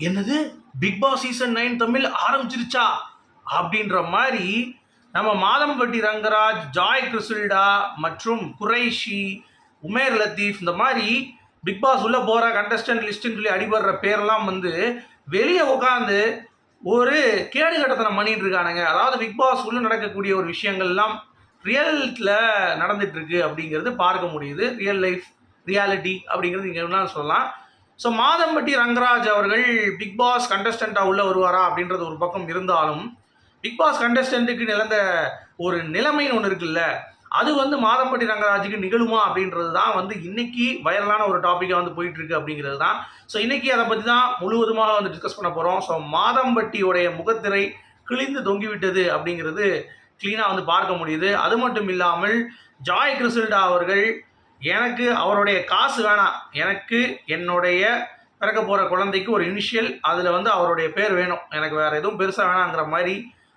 என்னது big Boss season 9 Tamil ஆரம்பிச்சிருச்சா அப்படின்ற மாதிரி நம்ம மாதம்பட்டி ரங்கராஜ், ஜாய் கிறிசில்டா மற்றும் குறைஷி, உமேர் லத்தீஃப் இந்த மாதிரி பிக் பாஸ் உள்ள போகிற கண்டஸ்டன்ட் லிஸ்ட்டுன்னு சொல்லி அடிபடுற பேரெல்லாம் வந்து வெளியே உட்காந்து ஒரு கேடு கட்டத்தனம் பண்ணிட்டு இருக்கானுங்க. அதாவது பிக் பாஸ் உள்ள நடக்கக்கூடிய ஒரு விஷயங்கள்லாம் ரியல்ல நடந்துட்டு இருக்கு அப்படிங்கிறது பார்க்க முடியுது. ரியல் லைஃப் ரியாலிட்டி அப்படிங்கிறது இங்கே என்ன சொல்லலாம். ஸோ மாதம்பட்டி ரங்கராஜ் அவர்கள் பிக் பாஸ் கண்டஸ்டண்ட்டாக உள்ள வருவாரா அப்படின்றது ஒரு பக்கம் இருந்தாலும், பிக் பாஸ் கண்டஸ்டண்ட்டுக்கு நிலந்த ஒரு நிலைமைன்னு ஒன்று இருக்குல்ல, அது வந்து மாதம்பட்டி ரங்கராஜுக்கு நிகழுமா அப்படின்றது தான் வந்து இன்னைக்கு வைரலான ஒரு டாப்பிக்காக வந்து போயிட்டு இருக்கு அப்படிங்கிறது தான். ஸோ இன்னைக்கு அதை பற்றி தான் முழுவதுமாக வந்து டிஸ்கஸ் பண்ண போகிறோம். ஸோ மாதம்பட்டியோடைய முகத்திரை கிழிந்து தொங்கிவிட்டது அப்படிங்கிறது கிளீனாக வந்து பார்க்க முடியுது. அது மட்டும் இல்லாமல் ஜாய் கிறிசில்டா அவர்கள், எனக்கு அவருடைய காசு வேணாம், எனக்கு என்னுடைய பிறக்க போகிற குழந்தைக்கு ஒரு இனிஷியல் அதில் வந்து அவருடைய பேர் வேணும், எனக்கு வேறு எதுவும் பெருசாக வேணாங்கிற மாதிரி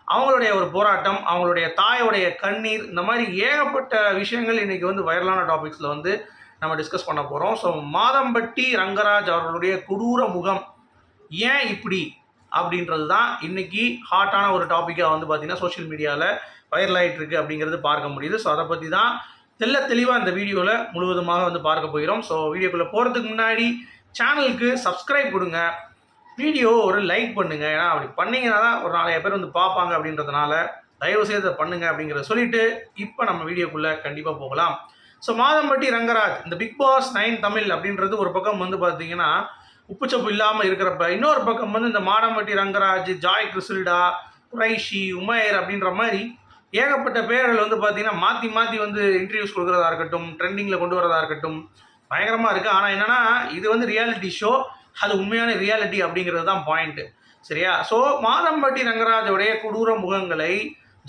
அவங்களுடைய ஒரு போராட்டம், அவங்களுடைய தாயோடைய கண்ணீர், இந்த மாதிரி ஏகப்பட்ட விஷயங்கள் இன்றைக்கி வந்து வைரலான டாபிக்ஸில் வந்து நம்ம டிஸ்கஸ் பண்ண போகிறோம். ஸோ மாதம்பட்டி ரங்கராஜ் அவர்களுடைய கொடூர முகம் ஏன் இப்படி அப்படின்றது தான் இன்றைக்கி ஹாட்டான ஒரு டாப்பிக்காக வந்து பார்த்திங்கன்னா சோஷியல் மீடியாவில் வைரல் ஆகிட்டு இருக்கு அப்படிங்கிறது பார்க்க முடியுது. ஸோ அதை பற்றி தான் தெளிவாக இந்த வீடியோவில் முழுவதுமாக வந்து பார்க்க போகிறோம். ஸோ வீடியோக்குள்ளே போகிறதுக்கு முன்னாடி சேனலுக்கு சப்ஸ்கிரைப் கொடுங்க, வீடியோ ஒரு லைக் பண்ணுங்கள். ஏன்னா அப்படி பண்ணிங்கன்னா தான் ஒரு 4 பேர் வந்து பார்ப்பாங்க அப்படின்றதுனால தயவு செய்து அதை பண்ணுங்கள் அப்படிங்கிறத சொல்லிவிட்டு இப்போ நம்ம வீடியோக்குள்ளே கண்டிப்பாக போகலாம். ஸோ மாதம்பட்டி ரங்கராஜ் இந்த பிக் பாஸ் 9 தமிழ் அப்படின்றது ஒரு பக்கம் வந்து பார்த்தீங்கன்னா உப்புச்சப்பு இல்லாமல் இருக்கிறப்ப, இன்னொரு பக்கம் வந்து இந்த மாதம்பட்டி ரங்கராஜ், ஜாய் கிறிசில்டா, குறைஷி, உமேர் அப்படின்ற மாதிரி ஏகப்பட்ட பேர்கள் வந்து பார்த்தீங்கன்னா மாற்றி வந்து இன்டர்வியூஸ் கொடுக்குறதா இருக்கட்டும், ட்ரெண்டிங்கில் கொண்டு வரதா இருக்கட்டும், பயங்கரமாக இருக்குது. ஆனால் என்னென்னா இது வந்து ரியாலிட்டி ஷோ, அது உண்மையான ரியாலிட்டி அப்படிங்கிறது தான் பாயிண்ட்டு. சரியா? ஸோ மாதம்பட்டி ரங்கராஜோடைய கொடூர முகங்களை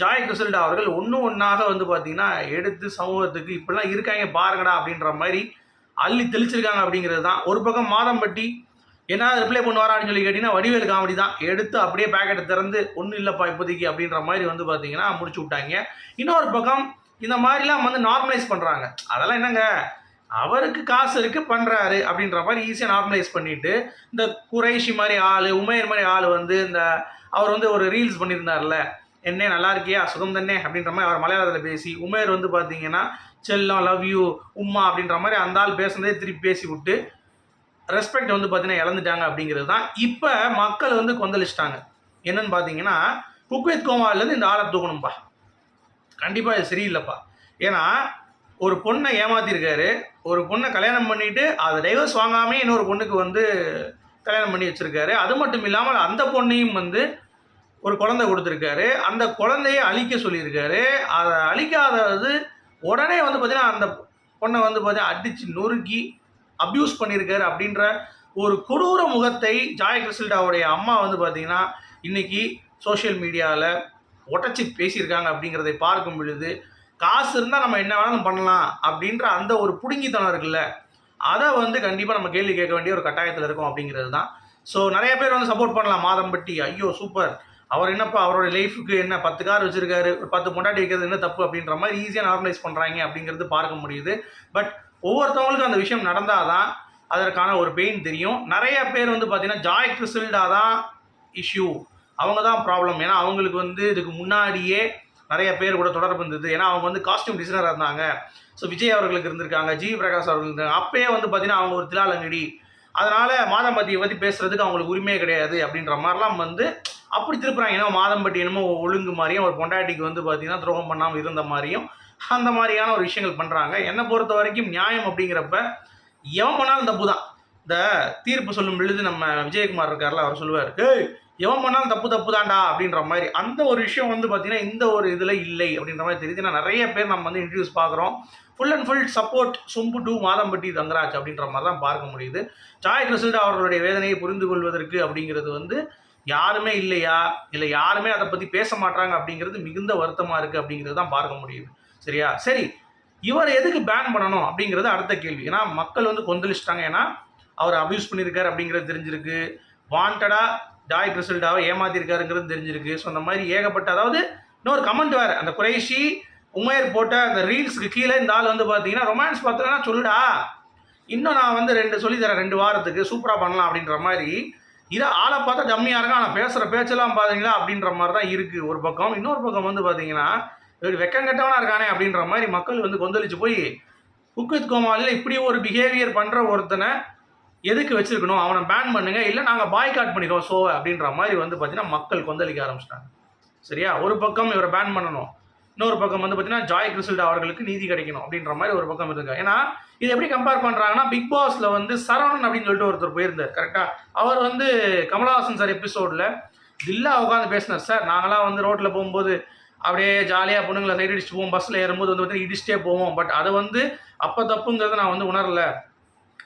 ஜாய் கிறிசில்டா அவர்கள் ஒன்றாக வந்து பார்த்தீங்கன்னா எடுத்து சமூகத்துக்கு இப்படிலாம் இருக்காங்க பாருங்கடா அப்படின்ற மாதிரி அள்ளி தெளிச்சிருக்காங்க அப்படிங்கிறது தான். ஒரு பக்கம் மாதம்பட்டி என்ன ரிப்ளை பண்ணுவாரா அப்படின்னு சொல்லி கேட்டிங்கன்னா வடிவேல் காமெடி தான், எடுத்து அப்படியே பேக்கெட்டை திறந்து ஒன்றும் இல்லைப்பா இப்போதைக்கு அப்படின்ற மாதிரி வந்து பார்த்தீங்கன்னா முடிச்சு விட்டாங்க. இன்னொரு பக்கம் இந்த மாதிரிலாம் வந்து நார்மலைஸ் பண்ணுறாங்க. அதெல்லாம் என்னங்க, அவருக்கு காசு இருக்குது பண்ணுறாரு அப்படின்ற மாதிரி ஈஸியாக நார்மலைஸ் பண்ணிவிட்டு, இந்த குறைஷி மாதிரி ஆள், உமேர் மாதிரி ஆள் வந்து இந்த அவர் வந்து ஒரு ரீல்ஸ் பண்ணியிருந்தார்ல, என்ன நல்லா இருக்கியா சுகம் தண்ணே அப்படின்ற மாதிரி அவர் மலையாளத்தில் பேசி, உமேர் வந்து பார்த்தீங்கன்னா செல்லம் லவ் யூ உம்மா அப்படின்ற மாதிரி அந்த ஆள் பேசுனதே திருப்பி பேசி விட்டு ரெஸ்பெக்ட் வந்து பார்த்தீங்கன்னா இழந்துட்டாங்க அப்படிங்கிறது தான். இப்போ மக்கள் வந்து கொந்தளிச்சிட்டாங்க. என்னன்னு பார்த்தீங்கன்னா குக் வித் கோமாலேருந்து இந்த ஆளை தூக்கணும்ப்பா, கண்டிப்பாக இது சரியில்லைப்பா. ஏன்னா ஒரு பொண்ணை ஏமாற்றிருக்காரு, ஒரு பொண்ணை கல்யாணம் பண்ணிவிட்டு அதை டைவர்ஸ் வாங்காமே இன்னொரு பொண்ணுக்கு வந்து கல்யாணம் பண்ணி வச்சுருக்காரு. அது மட்டும் இல்லாமல் அந்த பொண்ணையும் வந்து ஒரு குழந்தை கொடுத்துருக்காரு, அந்த குழந்தைய அழிக்க சொல்லியிருக்காரு. அதை அழிக்காதது உடனே வந்து பார்த்திங்கன்னா அந்த பொண்ணை வந்து பார்த்தீங்கன்னா அடித்து நொறுக்கி அப்யூஸ் பண்ணியிருக்காரு அப்படின்ற ஒரு கொடூர முகத்தை ஜாய் கிறிசில்டாவுடைய அம்மா வந்து பார்த்திங்கன்னா இன்றைக்கி சோஷியல் மீடியாவில் உடச்சி பேசியிருக்காங்க அப்படிங்கிறதை பார்க்கும் பொழுது, காசு இருந்தால் நம்ம என்ன வேணாலும் பண்ணலாம் அப்படின்ற அந்த ஒரு புடுங்கித்தனம் இருக்குல்ல, அதை வந்து கண்டிப்பாக நம்ம கேள்வி கேட்க வேண்டிய ஒரு கட்டாயத்தில் இருக்கும் அப்படிங்கிறது தான். ஸோ நிறைய பேர் வந்து சப்போர்ட் பண்ணலாம் மாதம்பட்டி, ஐயோ சூப்பர், அவர் என்னப்பா அவரோட லைஃபுக்கு என்ன 10 கார் வச்சுருக்காரு, ஒரு 10 பொண்டாட்டி வைக்கிறது என்ன தப்பு அப்படின்ற மாதிரி ஈஸியாக நார்மலைஸ் பண்ணுறாங்க அப்படிங்கிறது பார்க்க முடியுது. பட் ஒவ்வொருத்தவங்களுக்கும் அந்த விஷயம் நடந்தால் தான் அதற்கான ஒரு பெயின் தெரியும். நிறைய பேர் வந்து பார்த்திங்கன்னா ஜாய் கிறிசில்டா தான் இஷ்யூ, அவங்க தான் ப்ராப்ளம். ஏன்னா அவங்களுக்கு வந்து இதுக்கு முன்னாடியே நிறைய பேர் கூட தொடர்பு இருந்தது. ஏன்னா அவங்க வந்து காஸ்டியூம் டிசைனராக இருந்தாங்க. ஸோ விஜய் அவர்களுக்கு இருந்திருக்காங்க, ஜி பிரகாஷ் அவர்கள் இருந்தாங்க. அப்பயே வந்து பார்த்திங்கன்னா அவங்க ஒரு திலாலங்கடி, அதனால் மாதம்பட்டியை பற்றி பேசுகிறதுக்கு அவங்களுக்கு உரிமையே கிடையாது அப்படின்ற மாதிரிலாம் வந்து அப்படி திருப்புறாங்க. ஏன்னா மாதம்பட்டி என்னமோ ஒழுங்கு மாதிரியும் ஒரு பொண்டாட்டிக்கு வந்து பார்த்திங்கன்னா துரோகம் பண்ணாமல் இருந்த மாதிரியும் அந்த மாதிரியான ஒரு விஷயங்கள் பண்ணுறாங்க. என்னை பொறுத்த வரைக்கும் நியாயம் அப்படிங்கிறப்ப எவன் பண்ணாலும் தப்பு தான். இந்த தீர்ப்பு சொல்லும் பொழுது நம்ம விஜயகுமார் இருக்கார்ல, அவர் சொல்லுவார், ஏய் எவன் பண்ணாலும் தப்பு தான்டா அப்படின்ற மாதிரி. அந்த ஒரு விஷயம் வந்து பார்த்திங்கன்னா இந்த ஒரு இதில் இல்லை அப்படின்ற மாதிரி தெரியுது. ஏன்னா நிறைய பேர் நம்ம வந்து இன்டர்வியூஸ் பார்க்குறோம், ஃபுல் அண்ட் ஃபுல் சப்போர்ட் சொம்பு டு மாதம்பட்டி ரங்கராஜ் அப்படின்ற மாதிரி தான் பார்க்க முடியுது. ஜாய் கிறிசில்டா அவர்களுடைய வேதனையை புரிந்து கொள்வதற்கு அப்படிங்கிறது வந்து யாருமே இல்லையா, இல்லை யாருமே அதை பற்றி பேச மாட்டாங்க அப்படிங்கிறது மிகுந்த வருத்தமாக இருக்குது அப்படிங்கிறது தான் பார்க்க முடியுது. சரியா? சரி, இவர் எதுக்கு பேன் பண்ணணும் அப்படிங்கிறது அடுத்த கேள்வி. ஏன்னா மக்கள் வந்து கொந்தளிச்சிட்டாங்க. ஏன்னா அவர் அப்யூஸ் பண்ணியிருக்காரு அப்படிங்கிறது தெரிஞ்சிருக்கு, வாண்டடாக ஜாய் கிறிசில்டாவை ஏமாத்திருக்காருங்கிறது தெரிஞ்சிருக்கு. ஸோ அந்த மாதிரி ஏகப்பட்ட, அதாவது இன்னொரு கமெண்ட் வேறு, அந்த குறைஷி உமேர் போட்ட அந்த ரீல்ஸுக்கு கீழே இந்த ஆள் வந்து பார்த்தீங்கன்னா ரொமான்ஸ் பார்த்தோன்னா சொல்லுடா, இன்னும் நான் வந்து 2 சொல்லித்தரேன் 2 வாரத்துக்கு சூப்பராக பண்ணலாம் அப்படின்ற மாதிரி இதை ஆளை பார்த்தா டம்மியாக இருக்கும், ஆனால் பேசுகிற பேச்செல்லாம் பார்த்தீங்களா அப்படின்ற மாதிரி தான் இருக்குது ஒரு பக்கம். இன்னொரு பக்கம் வந்து பார்த்தீங்கன்னா வெக்கம் கெட்டவனா இருக்கானே அப்படின்ற மாதிரி மக்கள் வந்து கொந்தளிச்சு போய் குக் வித் கோமாளியில் இப்படி ஒரு பிஹேவியர் பண்ணுற ஒருத்தனை எதுக்கு வச்சிருக்கணும், அவனை பேன் பண்ணுங்க, இல்லை நாங்கள் பாய்காட் பண்ணிடுவோம் ஷோவை அப்படின்ற மாதிரி வந்து பார்த்தீங்கன்னா மக்கள் கொந்தளிக்க ஆரம்பிச்சிட்டாங்க. சரியா? ஒரு பக்கம் இவரை பேன் பண்ணணும், இன்னொரு பக்கம் வந்து பார்த்தீங்கன்னா ஜாய் கிறிசல்டா அவர்களுக்கு நீதி கிடைக்கணும் அப்படின்ற மாதிரி ஒரு பக்கம் இருக்கு. ஏன்னா இது எப்படி கம்பேர் பண்ணுறாங்கன்னா, பிக் பாஸ்ல வந்து சரவணன் அப்படின்னு சொல்லிட்டு ஒருத்தர் போயிருந்தார் கரெக்டாக. அவர் வந்து கமலஹாசன் சார் எபிசோடில் தில்லா உட்காந்து பேசினார். சார் நாங்களாம் வந்து ரோட்டில் போகும்போது அப்படியே ஜாலியாக பொண்ணுங்களை சைடு அடிச்சுட்டு போவோம், பஸ்ஸில் ஏறும்போது வந்து இடிச்சிட்டே போவோம், பட் அதை வந்து அப்போ தப்புங்கிறத நான் வந்து உணரலை.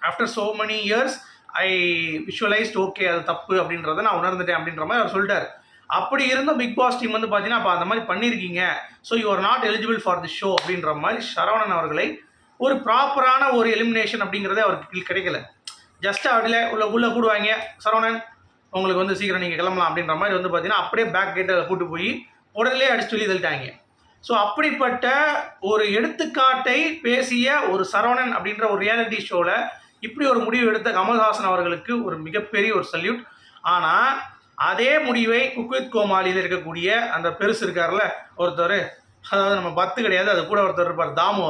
After so many years I visualised okay அது தப்பு அப்படின்றத நான் உணர்ந்துட்டேன் அப்படின்ற மாதிரி அவர் சொல்லிட்டார். அப்படி இருந்த பிக் பாஸ் டீம் வந்து பார்த்தீங்கன்னா அப்போ அந்த மாதிரி பண்ணியிருக்கீங்க, so you are not eligible for the show அப்படின்ற மாதிரி சரவணன் அவர்களை ஒரு ப்ராப்பரான ஒரு எலிமினேஷன் அப்படிங்கிறதே அவருக்கு கிடைக்கல. ஜஸ்ட் அப்படியே உள்ள கூடுவாங்க, சரவணன் உங்களுக்கு வந்து சீக்கிரம் நீங்கள் கிளம்பலாம் அப்படின்ற மாதிரி வந்து பார்த்தீங்கன்னா அப்படியே பேக் கேட்டை கூட்டு போய் உடனே அடிச்சு சொல்லி தள்ளிட்டாங்க. ஸோ அப்படிப்பட்ட ஒரு எடுத்துக்காட்டை பேசிய ஒரு சரவணன் அப்படின்ற ஒரு ரியாலிட்டி ஷோவில் இப்படி ஒரு முடிவு எடுத்த கமல்ஹாசன் அவர்களுக்கு ஒரு மிகப்பெரிய ஒரு சல்யூட். ஆனால் அதே முடிவை குக் வித் கோமாளியில் இருக்கக்கூடிய அந்த பெருசு இருக்கார்ல ஒருத்தர், அதாவது நம்ம பத்து கிடையாது, அது கூட ஒருத்தர் இருப்பார் தாமு,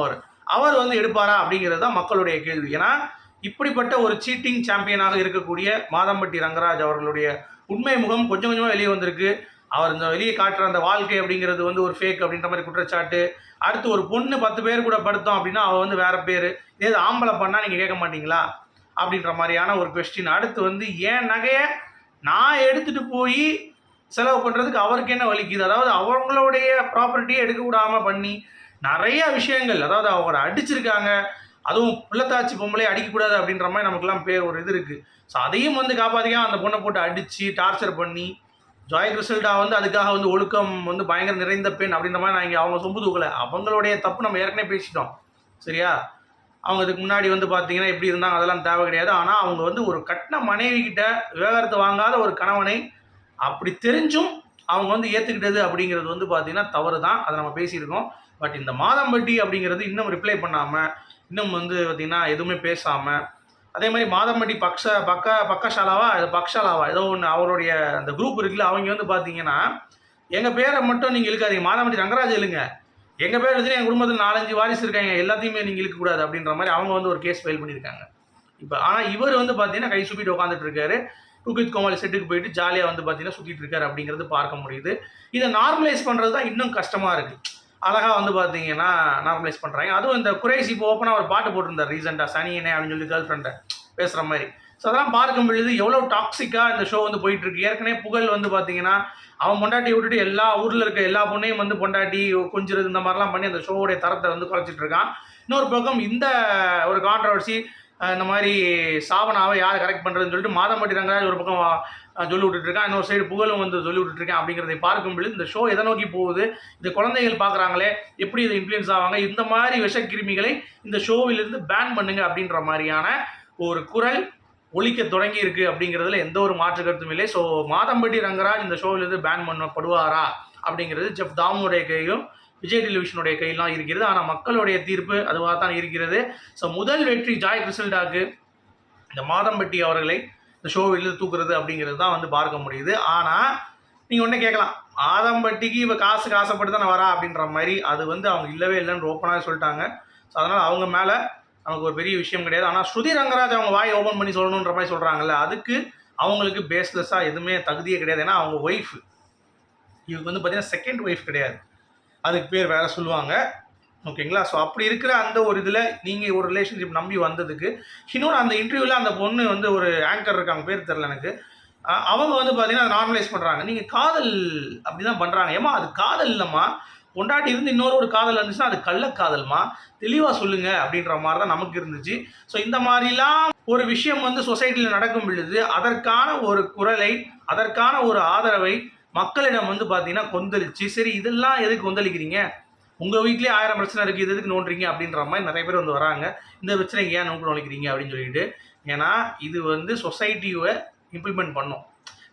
அவர் வந்து எடுப்பாரா அப்படிங்கிறது தான் மக்களுடைய கேள்வி. ஏன்னா இப்படிப்பட்ட ஒரு சீட்டிங் சாம்பியனாக இருக்கக்கூடிய மாதம்பட்டி ரங்கராஜ் அவர்களுடைய உண்மை முகம் கொஞ்சம் கொஞ்சமாக வெளியே வந்திருக்கு. அவர் இந்த வெளியே காட்டுற அந்த வாழ்க்கை அப்படிங்கிறது வந்து ஒரு ஃபேக் அப்படின்ற மாதிரி குற்றச்சாட்டு. அடுத்து ஒரு பொண்ணு 10 பேர் கூட படுத்தோம் அப்படின்னா அவள் வந்து வேற பேர், ஏது ஆம்பளை பண்ணால் நீங்கள் கேட்க மாட்டீங்களா அப்படின்ற மாதிரியான ஒரு கொஸ்டின். அடுத்து வந்து ஏன் நகையை நான் எடுத்துகிட்டு போய் செலவு பண்ணுறதுக்கு அவருக்கு என்ன வலிக்குது, அதாவது அவங்களுடைய ப்ராப்பர்ட்டியை எடுக்க விடாமல் பண்ணி நிறைய விஷயங்கள், அதாவது அவங்கள அடிச்சிருக்காங்க, அதுவும் பிள்ளைத்தாச்சி பொம்பளை அடிக்கக்கூடாது அப்படின்ற மாதிரி நமக்குலாம் பேர் ஒரு இது இருக்குது. ஸோ அதையும் வந்து காப்பாற்றிக்காம அந்த பொண்ணை போட்டு அடித்து டார்ச்சர் பண்ணி ஜாய் கிறிசல்டா வந்து அதுக்காக வந்து ஒழுக்கம் வந்து பயங்கர நிறைந்த பெண் அப்படின்ற மாதிரி நான் இங்கே அவங்க சொம்பு தூக்கலை, அவங்களுடைய தப்பு நம்ம ஏற்கனவே பேசிட்டோம். சரியா? அவங்க இதுக்கு முன்னாடி வந்து பார்த்தீங்கன்னா எப்படி இருந்தாங்க அதெல்லாம் தேவை கிடையாது. ஆனால் அவங்க வந்து ஒரு கட்டின மனைவி கிட்ட விவாகரத்து வாங்காத ஒரு கணவனை அப்படி தெரிஞ்சும் அவங்க வந்து ஏற்றுக்கிட்டது அப்படிங்கிறது வந்து பார்த்தீங்கன்னா தவறு தான், அதை நம்ம பேசியிருக்கோம். பட் இந்த மாதம்பட்டி அப்படிங்கிறது இன்னும் ரிப்ளை பண்ணாமல், இன்னும் வந்து பார்த்திங்கன்னா எதுவுமே பேசாமல், அதே மாதிரி மாதம்பட்டி பக்கஷாலாவா இது பக்ஷாலாவா ஏதோ ஒன்று அவருடைய அந்த குரூப் இருக்குல்ல, அவங்க வந்து பார்த்தீங்கன்னா எங்கள் பேரை மட்டும் நீங்கள் இழுக்காதீங்க, மாதம்பட்டி ரங்கராஜ் இழுங்க, எங்கள் பேர் எடுத்துட்டு எங்கள் குடும்பத்தில் 4-5 வாரிசு இருக்காங்க, எல்லாத்தையுமே நீங்கள் இழுக்கக்கூடாது அப்படின்ற மாதிரி அவங்க வந்து ஒரு கேஸ் ஃபைல் பண்ணியிருக்காங்க. இப்போ ஆனால் இவர் வந்து பார்த்தீங்கன்னா கை சுப்பிட்டு உட்காந்துட்டு இருக்காரு, குக் வித் கோமாளி செட்டுக்கு போயிட்டு ஜாலியாக வந்து பார்த்தீங்கன்னா சுற்றிட்டு இருக்காரு அப்படிங்கிறது பார்க்க முடியுது. இதை நார்மலைஸ் பண்ணுறது தான் இன்னும் கஷ்டமாக இருக்குது. அழகாக வந்து பார்த்தீங்கன்னா நார்மலைஸ் பண்ணுறாங்க. அதுவும் இந்த குறைசி இப்போ ஓப்பனாக ஒரு பாட்டு போட்டிருந்தார் ரீசெண்டாக, சனியனே அப்படின்னு சொல்லி கேர்ள் ஃப்ரெண்டை பேசுகிற மாதிரி. ஸோ அதெல்லாம் பார்க்கும் பொழுது எவ்வளோ டாக்ஸிக்காக இந்த ஷோ வந்து போயிட்டுருக்கு. ஏற்கனவே புகழ் வந்து பார்த்தீங்கன்னா அவன் பொண்டாட்டி விட்டுட்டு எல்லா ஊரில் இருக்க எல்லா பொண்ணையும் வந்து பொண்டாட்டி கொஞ்சிறது இந்த மாதிரிலாம் பண்ணி அந்த ஷோவுடைய தரத்தை வந்து குறைச்சிட்டு இருக்கான். இன்னொரு பக்கம் இந்த ஒரு கான்ட்ரவர்சி, இந்த மாதிரி சாவனாவை யார் கரெக்ட் பண்ணுறதுன்னு சொல்லிட்டு மாதம்பட்டி ரங்கராஜ் ஒரு பக்கம் சொல்லி விட்டுட்ருக்கான், இன்னொரு சைடு புகழும் வந்து சொல்லி விட்டுட்ருக்கேன். அப்படிங்கிறதை பார்க்கும் பொழுது இந்த ஷோ எதை நோக்கி போகுது, இந்த குழந்தைகள் பார்க்குறாங்களே எப்படி இதை இன்ஃப்ளூயன்ஸ் ஆவாங்க, இந்த மாதிரி விஷக்கிருமிகளை இந்த ஷோவிலிருந்து பேன் பண்ணுங்க அப்படின்ற மாதிரியான ஒரு குரல் ஒலிக்க தொடங்கி இருக்கு அப்படிங்கிறதுல எந்த ஒரு மாற்று கருத்தும் இல்லை. ஸோ மாதம்பட்டி ரங்கராஜ் இந்த ஷோவிலிருந்து பேன் பண்ணப்படுவாரா அப்படிங்கிறது ஜெஃப் தாமுடைய கையும் விஜய் டெலிவிஷனுடைய கையெல்லாம் இருக்கிறது. ஆனால் மக்களுடைய தீர்ப்பு அதுவாக தான் இருக்கிறது. ஸோ முதல் வெற்றி ஜாய் கிறிசல்டாக்கு இந்த மாதம்பட்டி அவர்களை இந்த ஷோவிலிருந்து தூக்குறது அப்படிங்கிறது தான் வந்து பார்க்க முடியுது. ஆனால் நீங்கள் ஒன்றே கேட்கலாம், மாதம்பட்டிக்கு இப்போ காசுக்கு ஆசைப்பட்டு தான் வரா அப்படின்ற மாதிரி, அது வந்து அவங்க இல்லவே இல்லைன்னு ஓப்பனாக சொல்லிட்டாங்க. ஸோ அதனால் அவங்க மேலே நமக்கு ஒரு பெரிய விஷயம் கிடையாது. ஆனால் ஸ்ருதி ரங்கராஜ் அவங்க வாய் ஓப்பன் பண்ணி சொல்லணுன்ற மாதிரி சொல்கிறாங்கல்ல, அதுக்கு அவங்களுக்கு பேஸ்லெஸ்ஸாக எதுவுமே தகுதியே கிடையாது. ஏன்னா அவங்க ஒய்ஃப் இவங்க வந்து பார்த்தீங்கன்னா செகண்ட் ஒய்ஃப் கிடையாது, அதுக்கு பேர் வேறு சொல்லுவாங்க. ஓகேங்களா? ஸோ அப்படி இருக்கிற அந்த ஒரு இதில் நீங்கள் ஒரு ரிலேஷன்ஷிப் நம்பி வந்ததுக்கு, இன்னொன்று அந்த இன்டர்வியூவில் அந்த பொண்ணு வந்து ஒரு ஆங்கர் இருக்காங்க, பேர் தெரில எனக்கு, அவங்க வந்து பார்த்தீங்கன்னா நார்மலைஸ் பண்ணுறாங்க, நீங்கள் காதல் அப்படி தான் பண்ணுறாங்க. ஏமா அது காதல் இல்லைம்மா, பொண்டாட்டி இருந்து இன்னொரு ஒரு காதல் இருந்துச்சுன்னா அது கள்ளக்காதல்மா, தெளிவாக சொல்லுங்கள் அப்படின்ற மாதிரி தான் நமக்கு இருந்துச்சு. ஸோ இந்த மாதிரிலாம் ஒரு விஷயம் வந்து சொசைட்டியில் நடக்கும் பொழுது அதற்கான ஒரு குரலை, அதற்கான ஒரு ஆதரவை மக்களிடம் வந்து பார்த்தீங்கன்னா கொந்தளிச்சு, சரி இதெல்லாம் எதுக்கு கொந்தளிக்கிறீங்க, உங்கள் வீட்லேயே 1000 பிரச்சனை இருக்குது, இது எதுக்கு நோண்டுறீங்க அப்படின்ற மாதிரி நிறைய பேர் வந்து வராங்க. இந்த பிரச்சனைக்கு ஏன் நோக்கிறீங்க அப்படின்னு சொல்லிட்டு. ஏன்னா இது வந்து சொசைட்டியை இம்ப்ளிமெண்ட் பண்ணும்.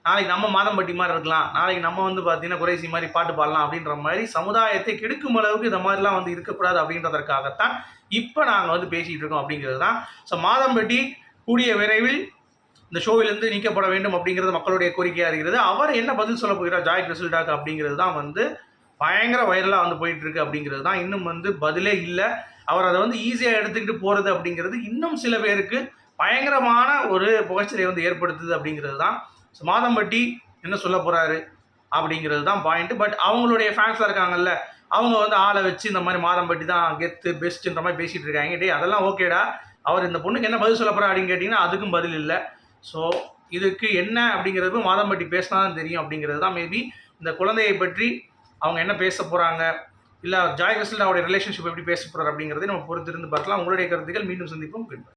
நாளைக்கு நம்ம மாதம்பட்டி மாதிரி இருக்கலாம், நாளைக்கு நம்ம வந்து பார்த்தீங்கன்னா குறைசி மாதிரி பாட்டு பாடலாம் அப்படின்ற மாதிரி சமுதாயத்தை கெடுக்கும் அளவுக்கு இந்த மாதிரிலாம் வந்து இருக்கக்கூடாது அப்படின்றதற்காகத்தான் இப்போ நாங்கள் வந்து பேசிகிட்டு இருக்கோம் அப்படிங்கிறது தான். ஸோ மாதம்பட்டி கூடிய விரைவில் இந்த ஷோவிலிருந்து நீக்கப்பட வேண்டும் அப்படிங்கிறது மக்களுடைய கோரிக்கையாக இருக்கிறது. அவர் என்ன பதில் சொல்ல போகிறார் ஜாய் கிறிசல்டாக்கு அப்படிங்கிறது தான் வந்து பயங்கர வைரலாக வந்து போயிட்டு இருக்கு அப்படிங்கிறது தான். இன்னும் வந்து பதிலே இல்லை. அவர் அதை வந்து ஈஸியாக எடுத்துக்கிட்டு போகிறது அப்படிங்கிறது இன்னும் சில பேருக்கு பயங்கரமான ஒரு புகைச்சலை வந்து ஏற்படுத்துது அப்படிங்கிறது தான். ஸோ மாதம்பட்டி என்ன சொல்ல போகிறாரு அப்படிங்கிறது தான் பாயிண்ட்டு. பட் அவங்களுடைய ஃபேன்ஸாக இருக்காங்கல்ல, அவங்க வந்து ஆளை வச்சு இந்த மாதிரி மாதம்பட்டி தான் கெத்து பெஸ்ட்டுன்ற மாதிரி பேசிகிட்டு இருக்காங்க. டே அதெல்லாம் ஓகேடா, அவர் இந்த பொண்ணுக்கு என்ன பதில் சொல்ல போகிறா அப்படின்னு கேட்டிங்கன்னா அதுக்கும் பதில் இல்லை. ஸோ இதுக்கு என்ன அப்படிங்கிறதுக்கும் மாதம்பட்டி பேசினா தான் தெரியும் அப்படிங்கிறது தான். மேபி இந்த குழந்தையை பற்றி அவங்க என்ன பேச போகிறாங்க, இல்லை ஜாய் கிறிசல்டாவுடைய ரிலேஷன்ஷிப் எப்படி பேச போகிறார் அப்படிங்கிறதை நம்ம பொறுத்திருந்து பார்க்கலாம். உங்களுடைய கருத்துக்கள் மீண்டும் சந்திப்போம்.